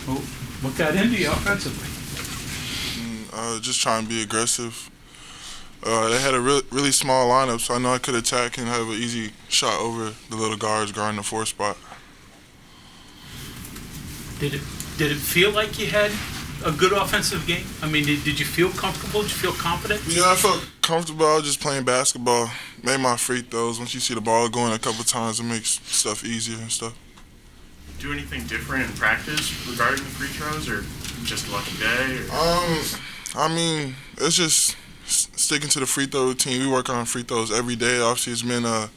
Well, what got into you offensively? Just trying to be aggressive. They had a really small lineup, so I know I could attack and have an easy shot over the little guards guarding the 4 spot. Did it feel like you had a good offensive game? I mean, did you feel comfortable? Did you feel confident? Yeah, I felt comfortable. I was just playing basketball. Made my free throws. Once you see the ball going a couple times, it makes stuff easier and stuff. Do anything different in practice regarding the free throws, or just a lucky day? I mean, it's just sticking to the free throw routine. We work on free throws every day. Obviously, it's been a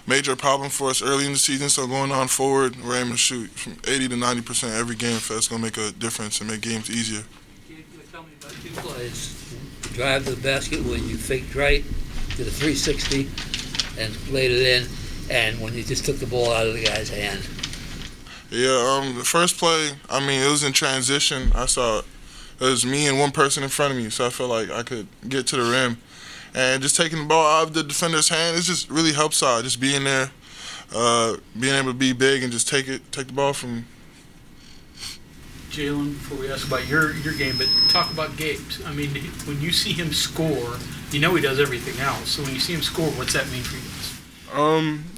major problem for us early in the season, so going on forward, we're aiming to shoot from 80 to 90% every game. So that's going to make a difference and make games easier. Can you tell me about two plays? Drive to the basket when you faked right to the 360 and laid it in, and when you just took the ball out of the guy's hand. Yeah, the first play, I mean, it was in transition. I saw it was me and one person in front of me, so I felt like I could get to the rim. And just taking the ball out of the defender's hand, it just really helps out. Just being there, being able to be big and just take the ball from. Jalen, before we ask about your game, but talk about Gabe's. I mean, when you see him score, you know he does everything else. So when you see him score, what's that mean for you guys?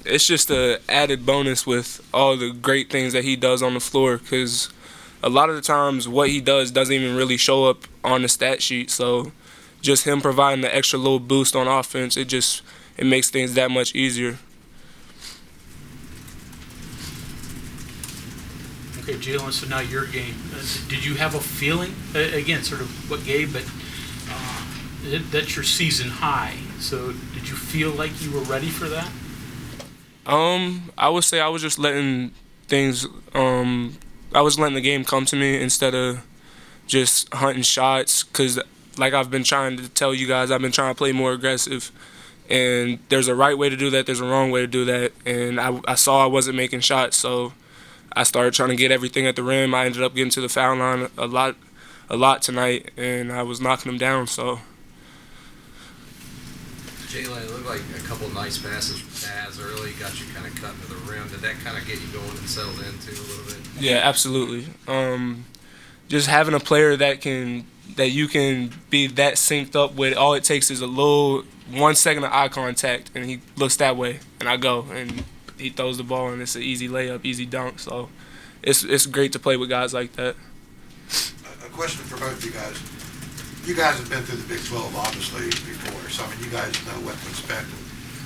It's just a added bonus with all the great things that he does on the floor, because a lot of the times what he does doesn't even really show up on the stat sheet. So just him providing the extra little boost on offense, it makes things that much easier. Okay, Jalen, so now your game. Did you have a feeling, again, sort of what Gabe, but that's your season high. So did you feel like you were ready for that? I would say I was just letting things, I was letting the game come to me instead of just hunting shots, because like I've been trying to tell you guys, I've been trying to play more aggressive. And there's a right way to do that, there's a wrong way to do that. And I saw I wasn't making shots, so I started trying to get everything at the rim. I ended up getting to the foul line a lot tonight, and I was knocking them down, so. Jalen, it looked like a couple nice passes from Taz early, got you kind of cutting to the rim. Did that kind of get you going and settled in too a little bit? Yeah, absolutely. Just having a player that you can be that synced up with, all it takes is a little 1 second of eye contact, and he looks that way, and I go, and he throws the ball, and it's an easy layup, easy dunk. So it's great to play with guys like that. A question for both of you guys. You guys have been through the Big 12, obviously, before, so I mean, you guys know what to expect, and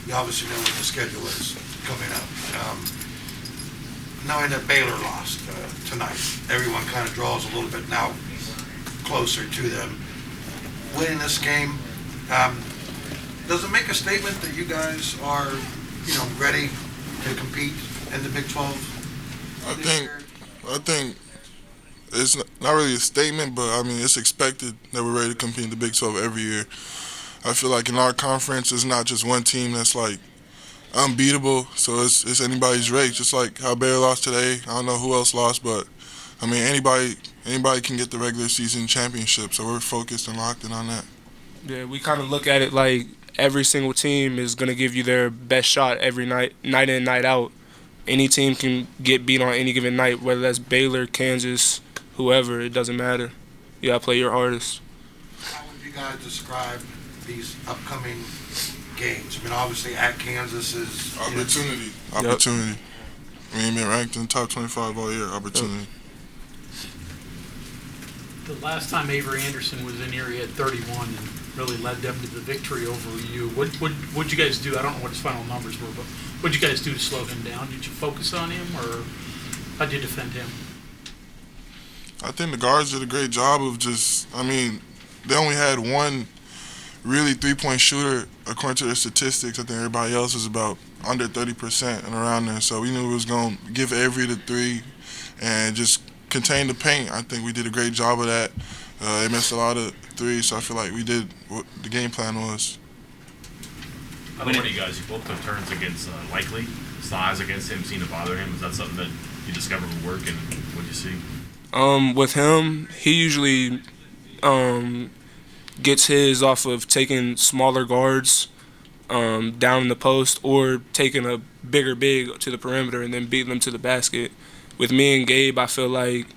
you obviously know what the schedule is coming up. Knowing that Baylor lost tonight, everyone kind of draws a little bit now closer to them. Winning this game, does it make a statement that you guys are, ready to compete in the Big 12? I think it's not really a statement, but I mean, it's expected that we're ready to compete in the Big 12 every year. I feel like in our conference, it's not just one team that's like unbeatable, so it's anybody's race. Just like how Baylor lost today, I don't know who else lost, but I mean, anybody can get the regular season championship, so we're focused and locked in on that. Yeah, we kind of look at it like every single team is going to give you their best shot every night in, night out. Any team can get beat on any given night, whether that's Baylor, Kansas, whoever, it doesn't matter. You got to play your hardest. How would you guys describe these upcoming games? I mean, obviously at Kansas is opportunity. Yep. Opportunity. We ain't been ranked in the top 25 all year. Opportunity. The last time Avery Anderson was in here, he had 31 and really led them to the victory over you. What'd you guys do? I don't know what his final numbers were, but what'd you guys do to slow him down? Did you focus on him, or how'd you defend him? I think the guards did a great job of they only had one really three-point shooter according to their statistics. I think everybody else was about under 30% and around there. So we knew we was going to give Avery the three and just contain the paint. I think we did a great job of that. They missed a lot of threes, so I feel like we did what the game plan was. How many of you guys, you both took turns against Likely? Size against him seemed to bother him. Is that something that you discovered would work, and what did you see? With him, he usually gets his off of taking smaller guards down in the post, or taking a bigger big to the perimeter and then beating them to the basket. With me and Gabe, I feel like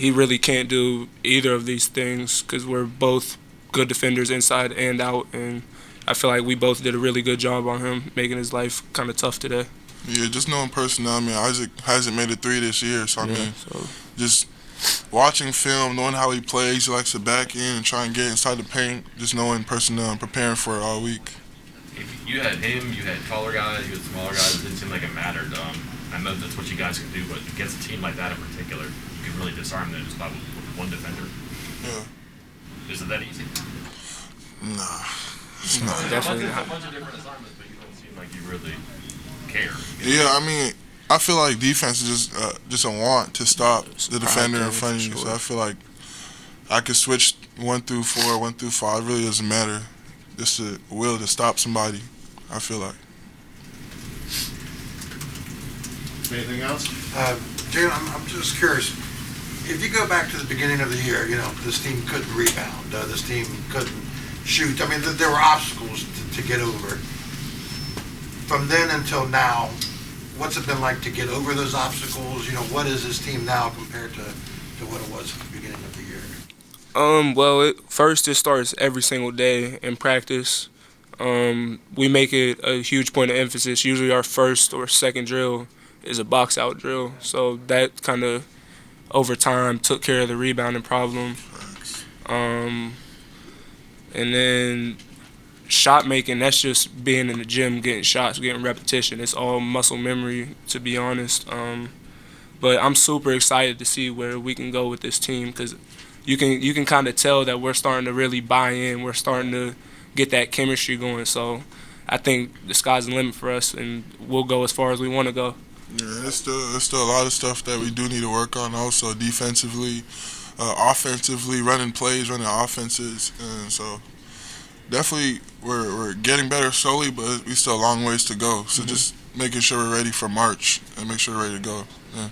he really can't do either of these things because we're both good defenders inside and out, and I feel like we both did a really good job on him, making his life kind of tough today. Yeah, just knowing personnel. I mean, Isaac hasn't made a 3 this year, so I Yeah, mean, so just watching film, knowing how he plays, he likes to back in and try and get inside the paint, just knowing personnel and preparing for it all week. If you had him, you had taller guys, you had smaller guys. It didn't seem like it mattered. I know that's what you guys can do, but against a team like that in particular, you can really disarm them just by with one defender. Yeah. Is it that easy? Nah, it's not. Definitely There's not. a bunch of different assignments, but you don't seem like you really care. Yeah, I mean, I feel like defense is just a want to stop the defender in front of you. Sure. So I feel like I could switch 1 through 4, 1 through 5. It really doesn't matter. Just the will to stop somebody, I feel like. Anything else? Jalen, I'm just curious. If you go back to the beginning of the year, this team couldn't rebound. This team couldn't shoot. I mean, there were obstacles to get over. From then until now, what's it been like to get over those obstacles? What is this team now compared to what it was at the beginning of the year? Well, first it starts every single day in practice. We make it a huge point of emphasis. Usually our first or second drill is a box out drill. So that kind of over time took care of the rebounding problem. And then shot making, that's just being in the gym, getting shots, getting repetition. It's all muscle memory, to be honest. But I'm super excited to see where we can go with this team because you can kind of tell that we're starting to really buy in. We're starting to get that chemistry going. So I think the sky's the limit for us, and we'll go as far as we want to go. Yeah, there's still a lot of stuff that we do need to work on. Also, defensively, offensively, running plays, running offenses, and so definitely we're getting better slowly, but we still a long ways to go. So just making sure we're ready for March and make sure we're ready to go. Yeah.